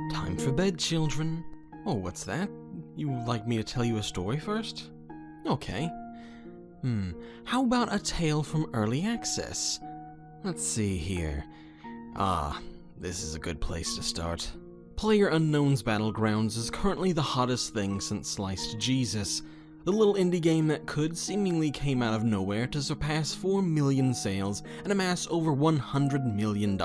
Time for bed, children. Oh, what's that? You like me to tell you a story first? Okay. How about a tale from early access? Let's see here. This is a good place to start. PlayerUnknown's Battlegrounds is currently the hottest thing since Sliced Jesus. The little indie game that seemingly came out of nowhere to surpass 4 million sales and amass over $100 million,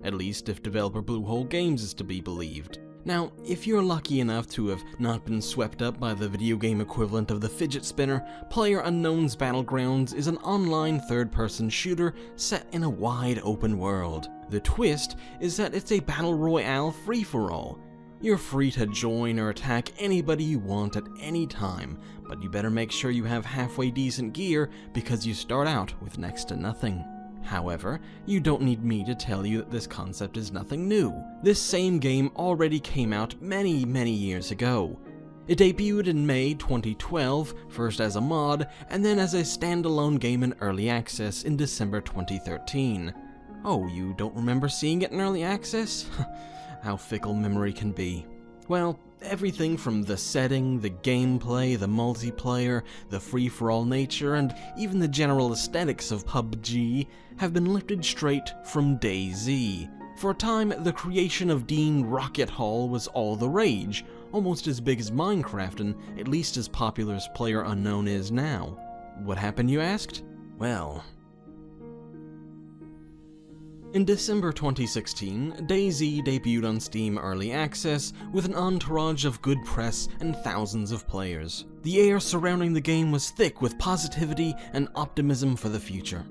at least if developer Bluehole Games is to be believed. Now, if you're lucky enough to have not been swept up by the video game equivalent of the fidget spinner, PlayerUnknown's Battlegrounds is an online third-person shooter set in a wide open world. The twist is that it's a battle royale free-for-all. You're free to join or attack anybody you want at any time, but you better make sure you have halfway decent gear because you start out with next to nothing. However, you don't need me to tell you that this concept is nothing new. This same game already came out many years ago. It debuted in May 2012, first as a mod, and then as a standalone game in early access in December 2013. Oh, you don't remember seeing it in early access? How fickle memory can be. Well, everything from the setting, the gameplay, the multiplayer, the free-for-all nature, and even the general aesthetics of PUBG have been lifted straight from DayZ. For a time, the creation of Dean Rocket Hall was all the rage, almost as big as Minecraft and at least as popular as PlayerUnknown is now. What happened, you asked? Well, in December 2016, DayZ debuted on Steam Early Access with an entourage of good press and thousands of players. The air surrounding the game was thick with positivity and optimism for the future.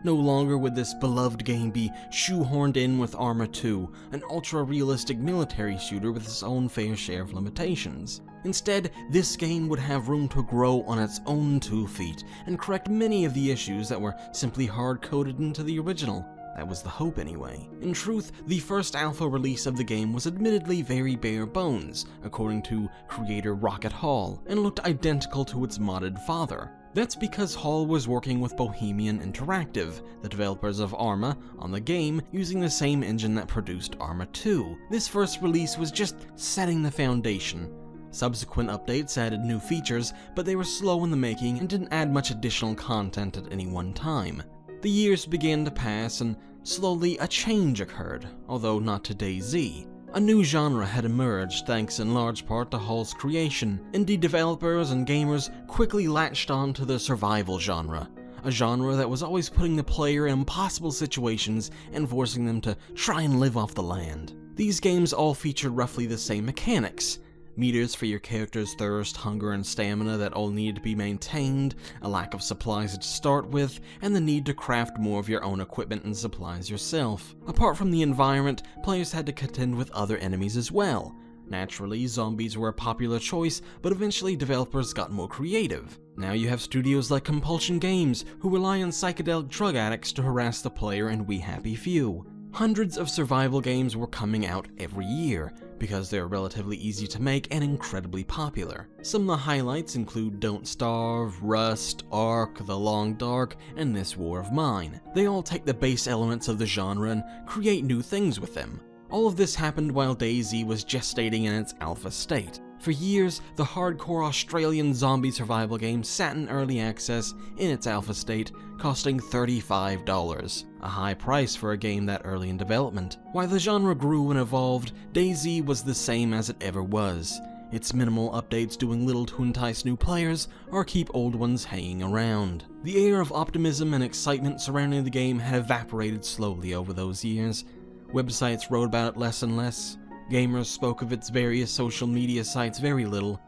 No longer would this beloved game be shoehorned in with Arma 2, an ultra-realistic military shooter with its own fair share of limitations. Instead, this game would have room to grow on its own 2 feet and correct many of the issues that were simply hard-coded into the original. That was the hope anyway. In truth, the first alpha release of the game was admittedly very bare bones, according to creator Rocket Hall, and looked identical to its modded father. That's because Hall was working with Bohemian Interactive, the developers of Arma, on the game using the same engine that produced Arma 2. This first release was just setting the foundation. Subsequent updates added new features, but they were slow in the making and didn't add much additional content at any one time. The years began to pass, and slowly a change occurred, although not to DayZ. A new genre had emerged thanks in large part to Hall's creation. Indie developers and gamers quickly latched on to the survival genre, a genre that was always putting the player in impossible situations and forcing them to try and live off the land. These games all featured roughly the same mechanics. Meters for your character's thirst, hunger, and stamina that all needed to be maintained, a lack of supplies to start with, and the need to craft more of your own equipment and supplies yourself. Apart from the environment, players had to contend with other enemies as well. Naturally, zombies were a popular choice, but eventually developers got more creative. Now you have studios like Compulsion Games, who rely on psychedelic drug addicts to harass the player and we happy few. Hundreds of survival games were coming out every year, because they're relatively easy to make and incredibly popular. Some of the highlights include Don't Starve, Rust, Ark, The Long Dark, and This War of Mine. They all take the base elements of the genre and create new things with them. All of this happened while DayZ was gestating in its alpha state. For years, the hardcore Australian zombie survival game sat in early access in its alpha state, costing $35, a high price for a game that early in development. While the genre grew and evolved, DayZ was the same as it ever was, its minimal updates doing little to entice new players or keep old ones hanging around. The air of optimism and excitement surrounding the game had evaporated slowly over those years. Websites wrote about it less and less. Gamers spoke of its various social media sites very little.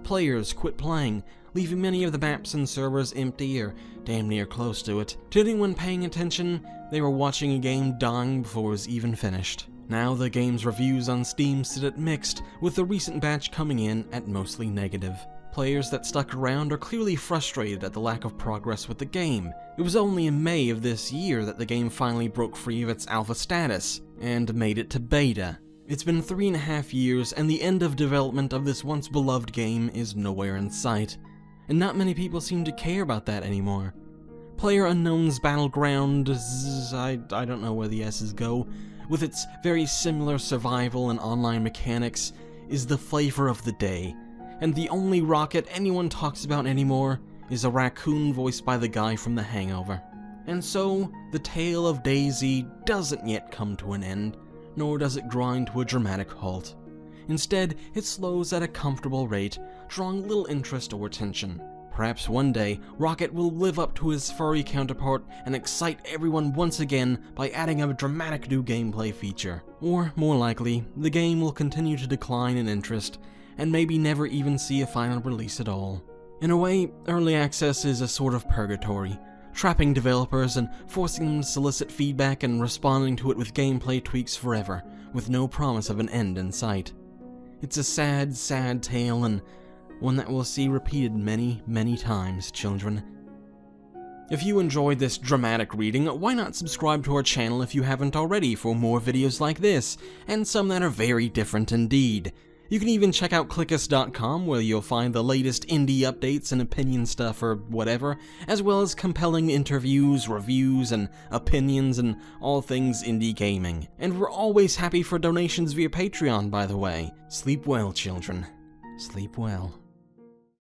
Players quit playing, leaving many of the maps and servers empty or damn near close to it. To anyone paying attention, they were watching a game dying before it was even finished. Now the game's reviews on Steam sit at mixed, with the recent batch coming in at mostly negative. Players that stuck around are clearly frustrated at the lack of progress with the game. It was only in May of this year that the game finally broke free of its alpha status and made it to beta. It's been 3.5 years, and the end of development of this once beloved game is nowhere in sight, and not many people seem to care about that anymore. PlayerUnknown's Battlegrounds, I don't know where the S's go, with its very similar survival and online mechanics, is the flavor of the day, and the only Rocket anyone talks about anymore is a raccoon voiced by the guy from The Hangover. And so, the tale of DayZ doesn't yet come to an end, nor does it grind to a dramatic halt. Instead, it slows at a comfortable rate, drawing little interest or attention. Perhaps one day, Rocket will live up to his furry counterpart and excite everyone once again by adding a dramatic new gameplay feature. Or, more likely, the game will continue to decline in interest, and maybe never even see a final release at all. In a way, early access is a sort of purgatory, trapping developers and forcing them to solicit feedback and responding to it with gameplay tweaks forever, with no promise of an end in sight. It's a sad, sad tale, and one that we'll see repeated many, many times, children. If you enjoyed this dramatic reading, why not subscribe to our channel if you haven't already for more videos like this, and some that are very different indeed. You can even check out clickus.com, where you'll find the latest indie updates and opinion stuff or whatever, as well as compelling interviews, reviews, and opinions and all things indie gaming. And we're always happy for donations via Patreon, by the way. Sleep well, children. Sleep well.